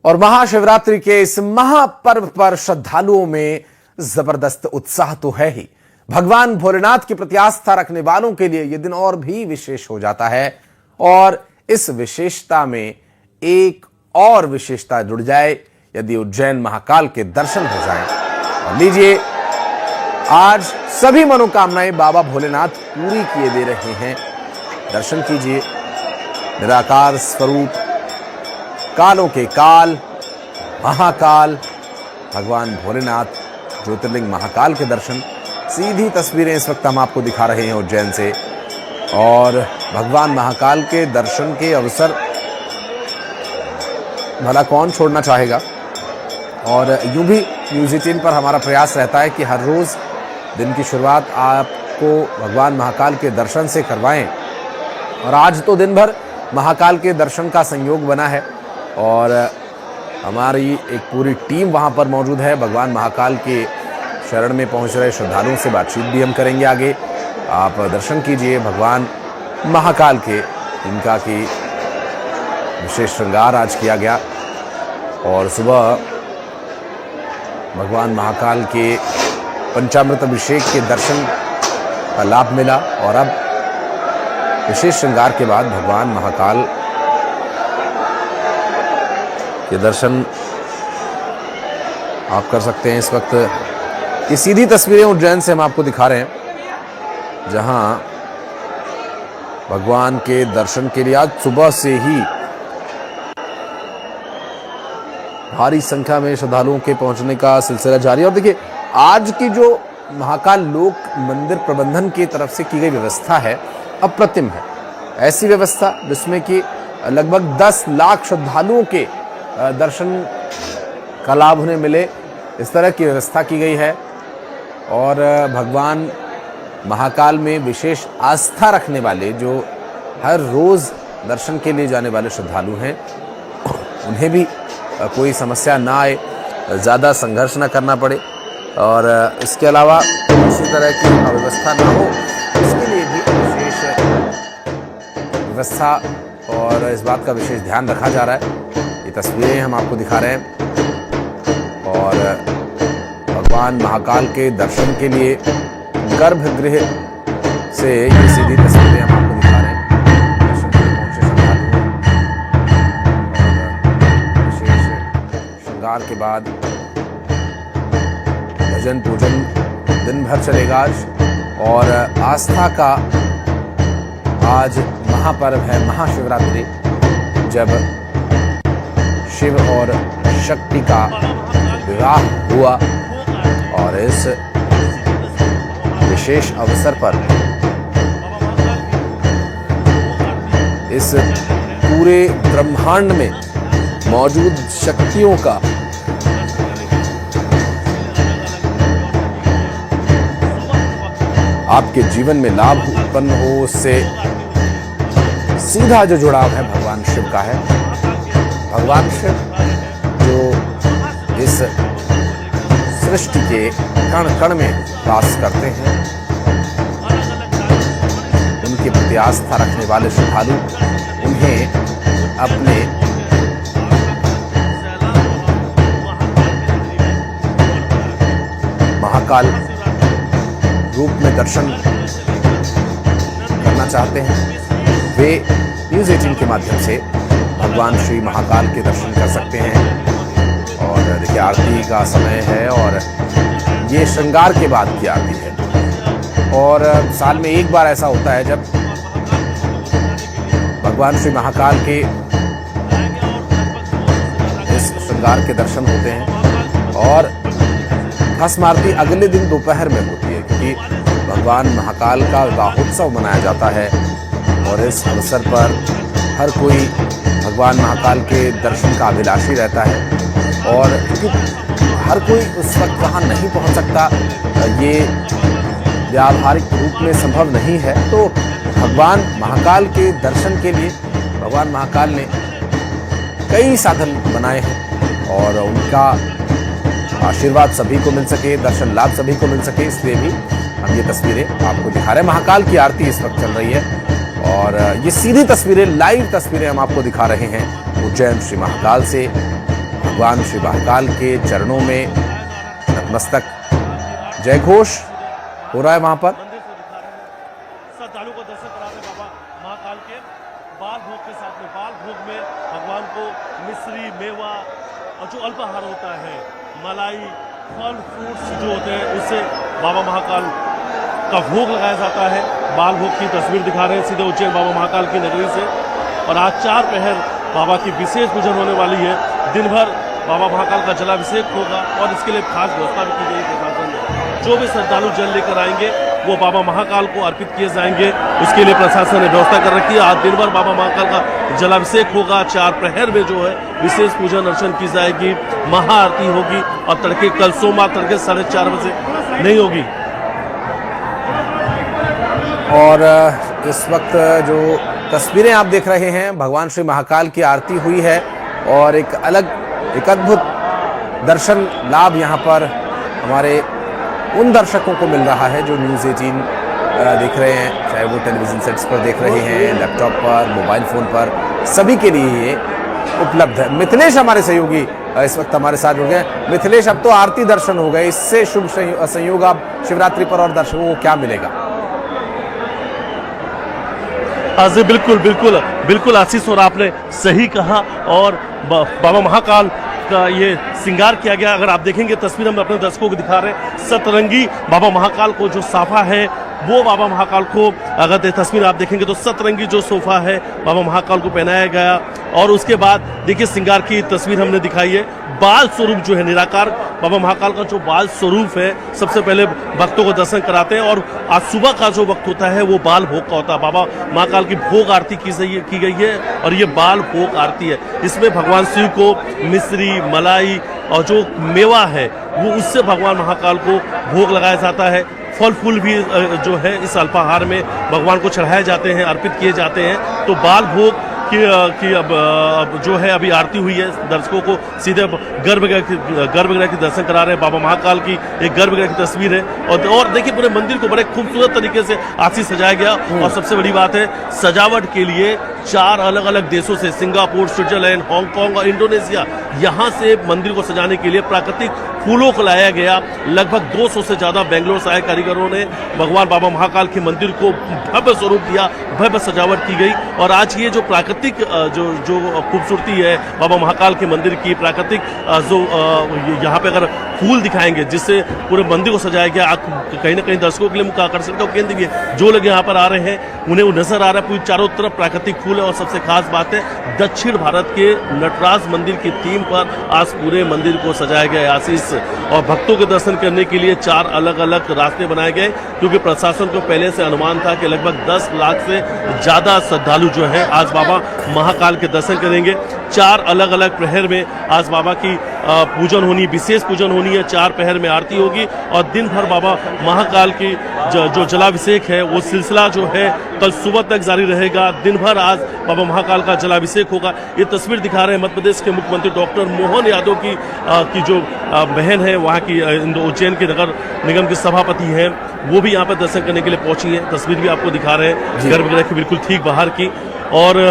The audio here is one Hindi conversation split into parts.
और महाशिवरात्रि के इस महापर्व पर श्रद्धालुओं में जबरदस्त उत्साह तो है ही। भगवान भोलेनाथ की प्रति आस्था रखने वालों के लिए यह दिन और भी विशेष हो जाता है। और इस विशेषता में एक और विशेषता जुड़ जाए यदि उज्जैन महाकाल के दर्शन हो जाएं। और लीजिए, आज सभी मनोकामनाएं बाबा भोलेनाथ पूरी किए दे रहे हैं। दर्शन कीजिए। निराकार स्वरूप, कालों के काल, महाकाल भगवान भोलेनाथ, ज्योतिर्लिंग महाकाल के दर्शन। सीधी तस्वीरें इस वक्त हम आपको दिखा रहे हैं उज्जैन से। और भगवान महाकाल के दर्शन के अवसर भला कौन छोड़ना चाहेगा। और यूं भी न्यूज़ 18 पर हमारा प्रयास रहता है कि हर रोज दिन की शुरुआत आपको भगवान महाकाल के दर्शन से करवाएं। और आज तो दिन भर महाकाल के दर्शन का संयोग बना है और हमारी एक पूरी टीम वहां पर मौजूद है। भगवान महाकाल के शरण में पहुंच रहे श्रद्धालुओं से बातचीत भी हम करेंगे आगे। आप दर्शन कीजिए भगवान महाकाल के, इनका की विशेष श्रृंगार आज किया गया। और सुबह भगवान महाकाल के पंचामृत अभिषेक के दर्शन का लाभ मिला और अब विशेष श्रृंगार के बाद भगवान महाकाल के दर्शन आप कर सकते हैं। इस वक्त ये सीधी तस्वीरें उज्जैन से हम आपको दिखा रहे हैं, जहां भगवान के दर्शन के लिए आज सुबह से ही भारी संख्या में श्रद्धालुओं के पहुंचने का सिलसिला जारी है। और देखिए, आज की जो महाकाल लोक मंदिर प्रबंधन की तरफ से की गई व्यवस्था है अप्रतिम है। ऐसी व्यवस्था जिसमें कि लगभग 10 लाख श्रद्धालुओं के दर्शन का लाभ उन्हें मिले, इस तरह की व्यवस्था की गई है। और भगवान महाकाल में विशेष आस्था रखने वाले जो हर रोज दर्शन के लिए जाने वाले श्रद्धालु हैं, उन्हें भी कोई समस्या ना आए, ज़्यादा संघर्ष ना करना पड़े और इसके अलावा किसी तरह की अव्यवस्था ना हो, इसके लिए भी विशेष व्यवस्था और इस बात का विशेष ध्यान रखा जा रहा है। ये तस्वीरें हम आपको दिखा रहे हैं। और भगवान महाकाल के दर्शन के लिए गर्भगृह से ये सीधी तस्वीरें हम आपको दिखा रहे हैं। दर्शन के लिए पहुंचे श्रद्धालु और विशेष श्रृंगार के बाद भजन पूजन दिन भर चलेगा आज। और आस्था का आज महापर्व है, महाशिवरात्रि, जब शिव और शक्ति का विवाह हुआ। और इस विशेष अवसर पर इस पूरे ब्रह्मांड में मौजूद शक्तियों का आपके जीवन में लाभ उत्पन्न हो, उससे सीधा जो जुड़ाव है भगवान शिव का है। भगवान शिव जो इस सृष्टि के कण कण में वास करते हैं, उनके प्रति आस्था रखने वाले श्रद्धालु उन्हें अपने महाकाल रूप में दर्शन करना चाहते हैं, वे न्यूज़ 18 के माध्यम से भगवान श्री महाकाल के दर्शन कर सकते हैं। और देखिए, आरती का समय है और ये श्रृंगार के बाद की आरती है। और साल में एक बार ऐसा होता है जब भगवान श्री महाकाल के इस श्रृंगार के दर्शन होते हैं। और भस्म आरती अगले दिन दोपहर में होती है, क्योंकि भगवान महाकाल का विवाहोत्सव मनाया जाता है। और इस अवसर पर हर कोई भगवान महाकाल के दर्शन का अभिलाषी रहता है। और हर कोई उस वक्त वहाँ नहीं पहुँच सकता, ये व्यावहारिक रूप में संभव नहीं है। तो भगवान महाकाल के दर्शन के लिए भगवान महाकाल ने कई साधन बनाए हैं और उनका आशीर्वाद सभी को मिल सके, दर्शन लाभ सभी को मिल सके, इसलिए भी हम ये तस्वीरें आपको दिखा रहे हैं। महाकाल की आरती इस वक्त चल रही है और ये सीधी तस्वीरें, लाइव तस्वीरें हम आपको दिखा रहे हैं उज्जैन श्री महाकाल से। भगवान श्री महाकाल के चरणों में नतमस्तक जय घोष हो रहा है वहां पर। श्रद्धालु को दर्शन करा रहे बाबा महाकाल के बाल भोग के साथ में। बाल भोग में भगवान को मिश्री, मेवा और जो अल्पाहार होता है, मलाई, फल फ्रूट्स जो होते हैं, उससे बाबा महाकाल का भोग लगाया जाता है। बाल भोग की तस्वीर दिखा रहे हैं सीधे उज्जैन बाबा महाकाल की नगरी से। और आज 4 पहर बाबा की विशेष पूजन होने वाली है। दिन भर बाबा महाकाल का जलाभिषेक होगा और इसके लिए खास व्यवस्था भी की गई है प्रशासन ने। जो भी श्रद्धालु जल लेकर आएंगे वो बाबा महाकाल को अर्पित किए जाएंगे, उसके लिए प्रशासन ने व्यवस्था कर रखी है। आज दिन भर बाबा महाकाल का जलाभिषेक होगा। 4 पहर में जो है विशेष पूजन अर्चन की जाएगी, महाआरती होगी और तड़के कल सोमवार तड़के 4:30 बजे नहीं होगी। और इस वक्त जो तस्वीरें आप देख रहे हैं, भगवान श्री महाकाल की आरती हुई है और एक अद्भुत दर्शन लाभ यहाँ पर हमारे उन दर्शकों को मिल रहा है जो न्यूज़ 18 देख रहे हैं, चाहे वो टेलीविजन सेट्स पर देख रहे हैं, लैपटॉप पर, मोबाइल फ़ोन पर, सभी के लिए ये उपलब्ध है। मिथिलेश हमारे सहयोगी इस वक्त हमारे साथ जुड़ गए। मिथिलेश, अब तो आरती दर्शन हो गए, इससे शुभ संयोग अब शिवरात्रि पर और दर्शकों को क्या मिलेगा? जी बिल्कुल आशीष, और आपने सही कहा। और बाबा महाकाल का ये श्रृंगार किया गया। अगर आप देखेंगे तस्वीर हम अपने दर्शकों को दिखा रहे हैं, सतरंगी बाबा महाकाल को जो साफा है वो बाबा महाकाल को, अगर तस्वीर आप देखेंगे तो सतरंगी जो सोफा है बाबा महाकाल को पहनाया गया। और उसके बाद देखिए श्रृंगार की तस्वीर हमने दिखाई है। बाल स्वरूप जो है निराकार बाबा महाकाल का जो बाल स्वरूप है, सबसे पहले भक्तों को दर्शन कराते हैं। और आज सुबह का जो वक्त होता है वो बाल भोग का होता है। बाबा महाकाल की भोग आरती की गई है और ये बाल भोग आरती है। इसमें भगवान शिव को मिश्री, मलाई और जो मेवा है वो उससे भगवान महाकाल को भोग लगाया जाता है। फल फूल भी जो है इस अल्पाहार में भगवान को चढ़ाए जाते हैं, अर्पित किए जाते हैं। तो बाल भोग की अब जो है अभी आरती हुई है। दर्शकों को सीधे गर्भगृह की दर्शन करा रहे हैं। बाबा महाकाल की एक गर्भगृह की तस्वीर है। और देखिए पूरे मंदिर को बड़े खूबसूरत तरीके से आज से सजाया गया। और सबसे बड़ी बात है, सजावट के लिए 4 अलग अलग देशों से, सिंगापुर, स्विट्जरलैंड, हांगकांग और इंडोनेशिया, यहाँ से मंदिर को सजाने के लिए प्राकृतिक फूलों को लाया गया। लगभग 200 से ज़्यादा बेंगलोर से आए कारीगरों ने भगवान बाबा महाकाल के मंदिर को भव्य स्वरूप दिया, भव्य सजावट की गई। और आज ये जो प्राकृतिक जो खूबसूरती है बाबा महाकाल के मंदिर की, प्राकृतिक जो यहाँ पे अगर फूल दिखाएंगे जिससे पूरे मंदिर को सजाया गया, कहीं ना कहीं दर्शकों के लिए मुख्य आकर्षण का केंद्र भी है। जो लोग यहाँ पर आ रहे हैं उन्हें वो नजर आ रहा है, पूरी चारों तरफ प्राकृतिक फूल है। और सबसे खास बात है, दक्षिण भारत के नटराज मंदिर की थीम पर आज पूरे मंदिर को सजाया गया है आशीष। और भक्तों के दर्शन करने के लिए 4 अलग अलग रास्ते बनाए गए, क्योंकि प्रशासन को पहले से अनुमान था कि लगभग 10 लाख से ज्यादा श्रद्धालु जो है आज बाबा महाकाल के दर्शन करेंगे। 4 अलग अलग प्रहर में आज बाबा की पूजन होनी, विशेष पूजन होनी है। 4 पहर में आरती होगी और दिन भर बाबा महाकाल की जो जलाभिषेक है वो सिलसिला जो है कल सुबह तक जारी रहेगा। दिन भर आज बाबा महाकाल का जलाभिषेक होगा। ये तस्वीर दिखा रहे हैं मध्य प्रदेश के मुख्यमंत्री डॉक्टर मोहन यादव की जो बहन है, वहाँ की उज्जैन के नगर निगम की सभापति हैं, वो भी यहाँ पर दर्शन करने के लिए पहुंची है। तस्वीर भी आपको दिखा रहे हैं गर्भगृह के बिल्कुल ठीक बाहर की। और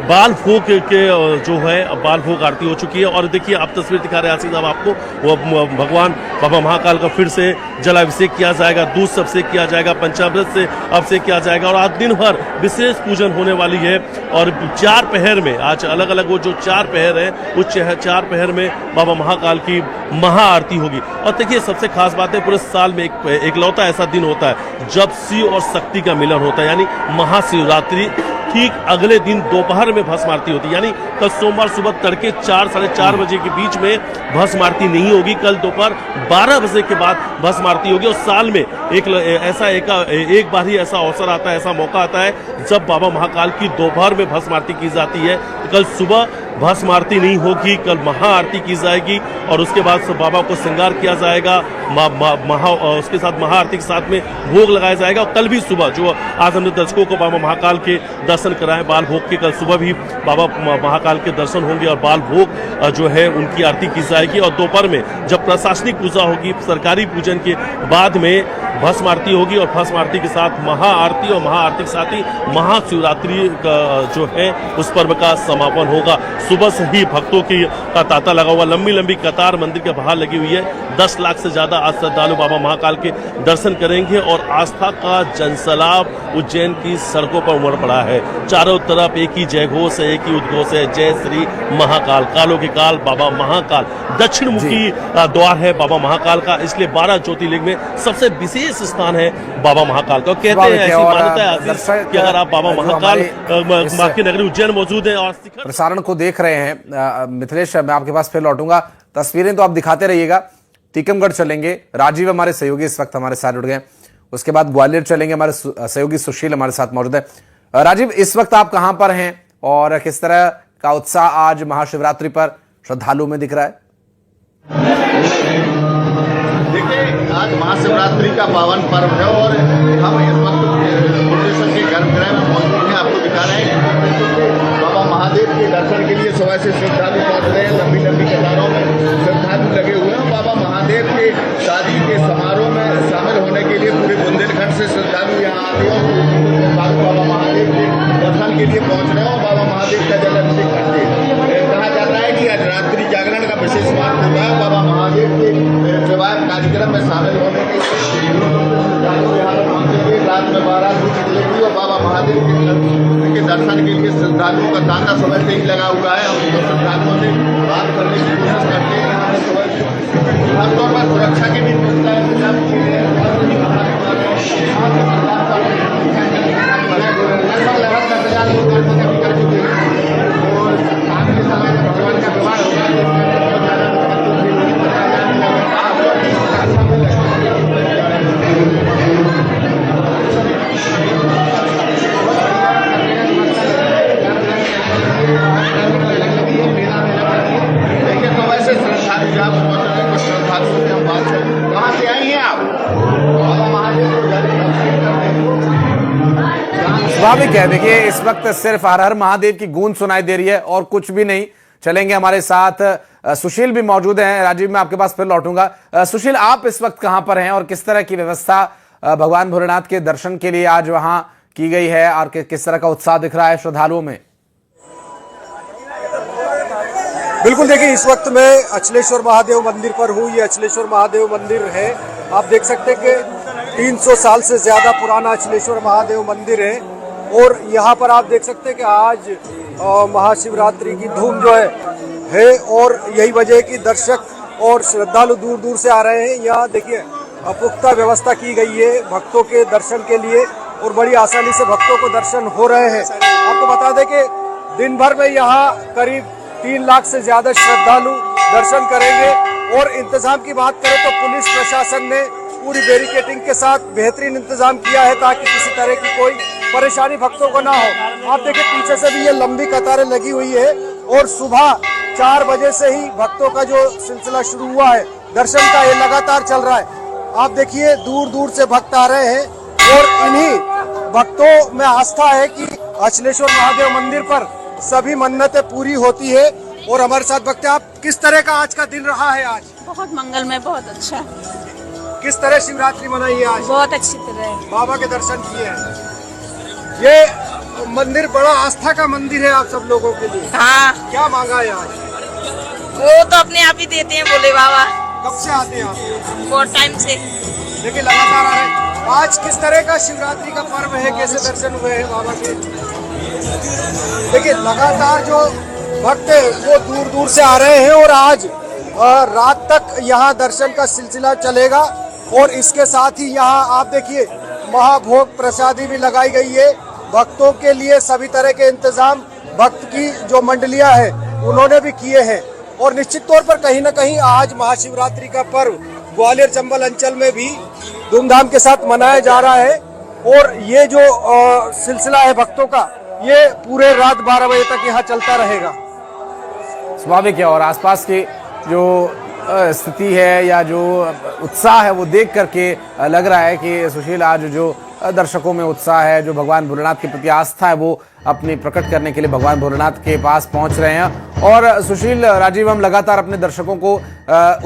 बाल भोग के जो है बाल भोग आरती हो चुकी है। और देखिए आप तस्वीर दिखा रहे हैं आशीष साहब आपको, वो भगवान बाबा महाकाल का फिर से जलाभिषेक किया जाएगा, दूध से अभिषेक किया जाएगा, पंचामृत से अभिषेक किया जाएगा। और आज दिन भर विशेष पूजन होने वाली है। और 4 पहर में आज अलग अलग वो जो 4 पहर है उस 4 पहर में बाबा महाकाल की महाआरती होगी। और देखिए सबसे खास बात है, पूरे साल में एकलौता ऐसा दिन होता है जब शिव और शक्ति का मिलन होता है, यानी महाशिवरात्रि। ठीक अगले दिन दोपहर में भस्म आरती होती है, यानी कल सोमवार सुबह तड़के 4 साढ़े 4 बजे के बीच में भस्म आरती नहीं होगी। कल दोपहर 12 बजे के बाद भस्म आरती होगी। और साल में एक बार ही ऐसा अवसर आता है, ऐसा मौका आता है जब बाबा महाकाल की दोपहर में भस्म आरती की जाती है। कल सुबह भस्म आरती नहीं होगी, कल महाआरती की जाएगी और उसके बाद बाबा को श्रृंगार किया जाएगा। उसके साथ महाआरती के साथ में भोग लगाया जाएगा। और कल भी सुबह जो आज हमने दर्शकों को बाबा महाकाल के दर्शन कराए बाल भोग के, कल सुबह भी बाबा महाकाल के दर्शन होंगे और बाल भोग जो है उनकी आरती की जाएगी। और दोपहर में जब प्रशासनिक पूजा होगी, सरकारी पूजन के बाद में भस्म आरती होगी और भस्म आरती के साथ महाआरती और महाआरती के साथ ही महाशिवरात्रि का जो है उस पर्व का समापन होगा। सुबह से ही भक्तों का तांता लगा हुआ, लंबी लंबी कतार मंदिर के बाहर लगी हुई है। 10 लाख से ज्यादा आज श्रद्धालु बाबा महाकाल के दर्शन करेंगे और आस्था का जनसैलाब उज्जैन की सड़कों पर उमड़ पड़ा है। चारों तरफ एक ही जय घोष है, एक ही उद्घोष है, जय श्री महाकाल, कालों के काल बाबा महाकाल। दक्षिण मुखी द्वार है बाबा महाकाल का, इसलिए 12 ज्योतिर्लिंग में सबसे विशेष स्थान है बाबा महाकाल का। कहते हैं, ऐसी मान्यता है कि अगर आप बाबा महाकाल मां की नगरी उज्जैन मौजूद है और प्रसारण को देख रहे हैं, मिथिलेश मैं आपके पास फिर लौटूंगा। तस्वीरें तो आप दिखाते रहिएगा। टीकमगढ़ चलेंगे, राजीव हमारे सहयोगी इस वक्त हमारे साथ जुड़ गए। उसके बाद ग्वालियर चलेंगे, हमारे सहयोगी सुशील हमारे साथ मौजूद है। राजीव, इस वक्त आप कहां पर हैं और किस तरह का उत्साह आज महाशिवरात्रि पर श्रद्धालुओं में दिख रहा है? देखिए, आज महाशिवरात्रि का पावन पर्व है और हम इस वक्त भुवनेश्वर के गर्भगृह में मौजूद हैं। आपको दिखा रहे हैं बाबा महादेव के दर्शन के लिए सुबह से श्रद्धालु पहुंच रहे हैं। लंबी लंबी कतारों में श्रद्धालु लगे हुए हैं। बाबा महादेव के शादी के समारोह में शामिल होने के लिए पूरे बुंदेलखंड से श्रद्धालु यहाँ आते हैं। बाबा महादेव के दर्शन के लिए पहुंच रहे हैं और बाबा महादेव का जल अभिषेक करते हैं। कहा जाता है कि आज रात्रि जागरण का विशेष महत्व होता है। बाबा महादेव के विवाह कार्यक्रम में शामिल होने के रात में 12 बजे और बाबा महादेव के दर्शन के लिए श्रद्धालुओं का तांता सुबह से ही लगा हुआ है। हम तो श्रद्धालुओं से बात करने की कोशिश करते हैं। यहाँ पर सुबह खासतौर पर सुरक्षा की भी व्यवस्था स्वाभाविक है। देखिए, इस वक्त सिर्फ हर हर महादेव की गूंज सुनाई दे रही है और कुछ भी नहीं। चलेंगे, हमारे साथ सुशील भी मौजूद हैं। राजीव, मैं आपके पास फिर लौटूंगा। सुशील, आप इस वक्त कहां पर हैं और किस तरह की व्यवस्था भगवान भोलेनाथ के दर्शन के लिए आज वहां की गई है और किस तरह का उत्साह दिख रहा है श्रद्धालुओं में? बिल्कुल, देखिए इस वक्त मैं अचलेश्वर महादेव मंदिर पर हूँ। ये अचलेश्वर महादेव मंदिर है। आप देख सकते हैं कि 300 साल से ज्यादा पुराना अचलेश्वर महादेव मंदिर है और यहाँ पर आप देख सकते हैं कि आज महाशिवरात्रि की धूम जो है और यही वजह है कि दर्शक और श्रद्धालु दूर दूर से आ रहे हैं। यहाँ देखिए पुख्ता व्यवस्था की गई है भक्तों के दर्शन के लिए और बड़ी आसानी से भक्तों को दर्शन हो रहे हैं। आपको बता दें कि दिन भर में यहाँ करीब 3 लाख से ज्यादा श्रद्धालु दर्शन करेंगे और इंतजाम की बात करें तो पुलिस प्रशासन ने पूरी बैरिकेडिंग के साथ बेहतरीन इंतजाम किया है ताकि किसी तरह की कोई परेशानी भक्तों को ना हो। आप देखिए पीछे से भी ये लंबी कतारें लगी हुई है और सुबह 4 बजे से ही भक्तों का जो सिलसिला शुरू हुआ है दर्शन का, ये लगातार चल रहा है। आप देखिए दूर दूर से भक्त आ रहे हैं और इन्हीं भक्तों में आस्था है कि अचलेश्वर महादेव मंदिर पर सभी मन्नतें पूरी होती है। और हमारे साथ भक्त, आप किस तरह का आज का दिन रहा है? आज बहुत मंगलमय, बहुत अच्छा। किस तरह शिवरात्रि मनाई है आज? बहुत अच्छी तरह बाबा के दर्शन किए हैं। ये मंदिर बड़ा आस्था का मंदिर है आप सब लोगों के लिए। हाँ, क्या मांगा है आज? वो तो अपने आप ही देते हैं बोले बाबा। कब से आते हैं आप? बहुत टाइम से। देखिए लगातार आ रहे हैं। आज किस तरह का शिवरात्रि का पर्व है, कैसे दर्शन हुए हैं बाबा के? देखिए लगातार जो भक्त है वो दूर दूर से आ रहे हैं और आज रात तक यहाँ दर्शन का सिलसिला चलेगा। और इसके साथ ही यहाँ आप देखिए महाभोग प्रसादी भी लगाई गई है भक्तों के लिए। सभी तरह के इंतजाम भक्त की जो मंडलियां हैं उन्होंने भी किए हैं। और निश्चित तौर पर कहीं ना कहीं आज महाशिवरात्रि का पर्व ग्वालियर चंबल अंचल में भी धूमधाम के साथ मनाया जा रहा है। और ये जो सिलसिला है भक्तों का, ये पूरे रात 12 बजे तक यहाँ चलता रहेगा। स्वाभाविक है। और आसपास की जो स्थिति है या जो उत्साह है वो देख करके लग रहा है कि सुशील आज जो दर्शकों में उत्साह है, जो भगवान भोलेनाथ के प्रति आस्था है वो अपनी प्रकट करने के लिए भगवान भोलेनाथ के पास पहुंच रहे हैं। और सुशील, राजीव, हम लगातार अपने दर्शकों को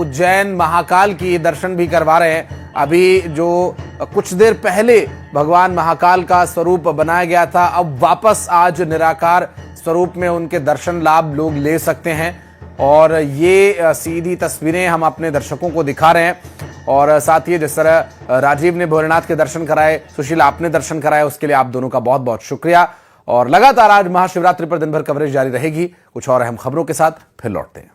उज्जैन महाकाल की दर्शन भी करवा रहे हैं। अभी जो कुछ देर पहले भगवान महाकाल का स्वरूप बनाया गया था, अब वापस आज निराकार स्वरूप में उनके दर्शन लाभ लोग ले सकते हैं। और ये सीधी तस्वीरें हम अपने दर्शकों को दिखा रहे हैं। और साथ ही जिस तरह राजीव ने भोलेनाथ के दर्शन कराए, सुशील आपने दर्शन कराए, उसके लिए आप दोनों का बहुत बहुत शुक्रिया। और लगातार आज महाशिवरात्रि पर दिन भर कवरेज जारी रहेगी। कुछ और अहम खबरों के साथ फिर लौटते हैं।